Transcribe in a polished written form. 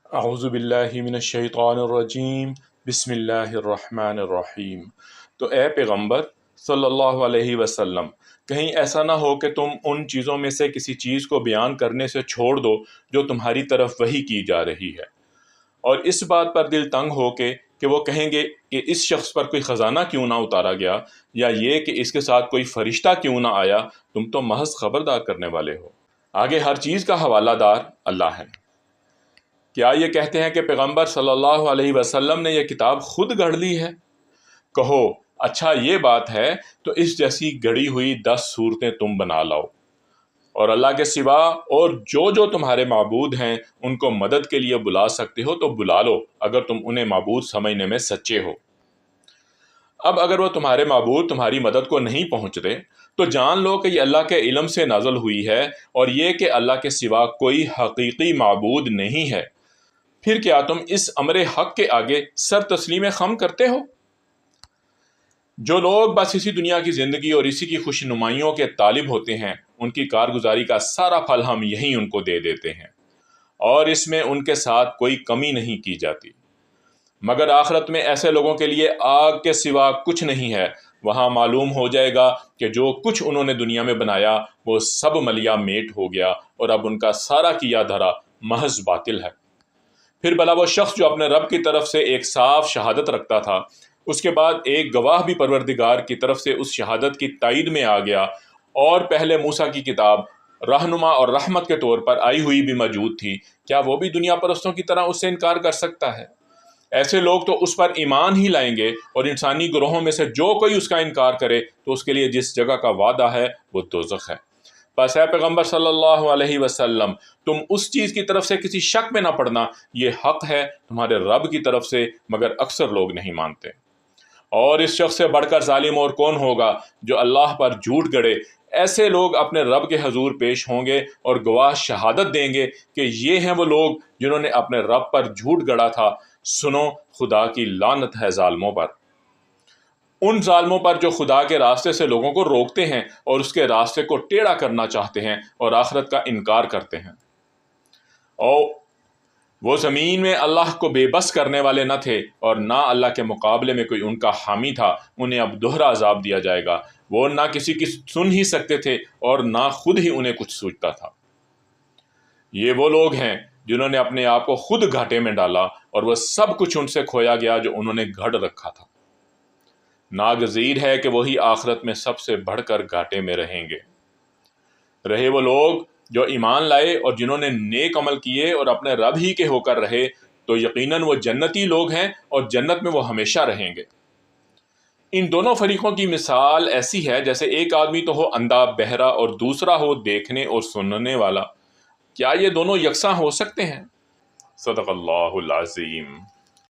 اعوذ باللہ من الشیطان الرجیم، بسم اللہ الرحمن الرحیم۔ تو اے پیغمبر صلی اللہ علیہ وسلم، کہیں ایسا نہ ہو کہ تم ان چیزوں میں سے کسی چیز کو بیان کرنے سے چھوڑ دو جو تمہاری طرف وحی کی جا رہی ہے، اور اس بات پر دل تنگ ہو کہ وہ کہیں گے کہ اس شخص پر کوئی خزانہ کیوں نہ اتارا گیا، یا یہ کہ اس کے ساتھ کوئی فرشتہ کیوں نہ آیا، تم تو محض خبردار کرنے والے ہو۔ آگے ہر چیز کا حوالہ دار اللہ ہے۔ کیا یہ کہتے ہیں کہ پیغمبر صلی اللہ علیہ وسلم نے یہ کتاب خود گھڑ لی ہے؟ کہو اچھا یہ بات ہے تو اس جیسی گڑی ہوئی 10 صورتیں تم بنا لاؤ، اور اللہ کے سوا اور جو تمہارے معبود ہیں ان کو مدد کے لیے بلا سکتے ہو تو بلا لو، اگر تم انہیں معبود سمجھنے میں سچے ہو۔ اب اگر وہ تمہارے معبود تمہاری مدد کو نہیں پہنچتے تو جان لو کہ یہ اللہ کے علم سے نازل ہوئی ہے، اور یہ کہ اللہ کے سوا کوئی حقیقی معبود نہیں ہے۔ پھر کیا تم اس امر حق کے آگے سر تسلیم خم کرتے ہو؟ جو لوگ بس اسی دنیا کی زندگی اور اسی کی خوش نمائیوں کے طالب ہوتے ہیں، ان کی کارگزاری کا سارا پھل ہم یہیں ان کو دے دیتے ہیں، اور اس میں ان کے ساتھ کوئی کمی نہیں کی جاتی۔ مگر آخرت میں ایسے لوگوں کے لیے آگ کے سوا کچھ نہیں ہے۔ وہاں معلوم ہو جائے گا کہ جو کچھ انہوں نے دنیا میں بنایا وہ سب ملیا میٹ ہو گیا، اور اب ان کا سارا کیا دھرا محض باطل ہے۔ پھر بھلا وہ شخص جو اپنے رب کی طرف سے ایک صاف شہادت رکھتا تھا، اس کے بعد ایک گواہ بھی پروردگار کی طرف سے اس شہادت کی تائید میں آ گیا، اور پہلے موسیٰ کی کتاب رہنما اور رحمت کے طور پر آئی ہوئی بھی موجود تھی، کیا وہ بھی دنیا پرستوں کی طرح اس سے انکار کر سکتا ہے؟ ایسے لوگ تو اس پر ایمان ہی لائیں گے، اور انسانی گروہوں میں سے جو کوئی اس کا انکار کرے تو اس کے لیے جس جگہ کا وعدہ ہے وہ دوزخ ہے۔ بس اے پیغمبر صلی اللہ علیہ وسلم، تم اس چیز کی طرف سے کسی شک میں نہ پڑنا، یہ حق ہے تمہارے رب کی طرف سے، مگر اکثر لوگ نہیں مانتے۔ اور اس شخص سے بڑھ کر ظالم اور کون ہوگا جو اللہ پر جھوٹ گڑے؟ ایسے لوگ اپنے رب کے حضور پیش ہوں گے اور گواہ شہادت دیں گے کہ یہ ہیں وہ لوگ جنہوں نے اپنے رب پر جھوٹ گڑا تھا۔ سنو، خدا کی لعنت ہے ظالموں پر، ان ظالموں پر جو خدا کے راستے سے لوگوں کو روکتے ہیں اور اس کے راستے کو ٹیڑھا کرنا چاہتے ہیں اور آخرت کا انکار کرتے ہیں۔ اور وہ زمین میں اللہ کو بے بس کرنے والے نہ تھے، اور نہ اللہ کے مقابلے میں کوئی ان کا حامی تھا۔ انہیں اب دوہرا عذاب دیا جائے گا۔ وہ نہ کسی کی سن ہی سکتے تھے اور نہ خود ہی انہیں کچھ سوچتا تھا۔ یہ وہ لوگ ہیں جنہوں نے اپنے آپ کو خود گھاٹے میں ڈالا، اور وہ سب کچھ ان سے کھویا گیا جو انہوں نے گھڑ رکھا تھا۔ ناگزیر ہے کہ وہی آخرت میں سب سے بڑھ کر گھاٹے میں رہیں گے۔ رہے وہ لوگ جو ایمان لائے اور جنہوں نے نیک عمل کیے اور اپنے رب ہی کے ہو کر رہے، تو یقیناً وہ جنتی لوگ ہیں اور جنت میں وہ ہمیشہ رہیں گے۔ ان دونوں فریقوں کی مثال ایسی ہے جیسے ایک آدمی تو ہو اندھا بہرا اور دوسرا ہو دیکھنے اور سننے والا۔ کیا یہ دونوں یکساں ہو سکتے ہیں؟ صدق اللہ العظیم۔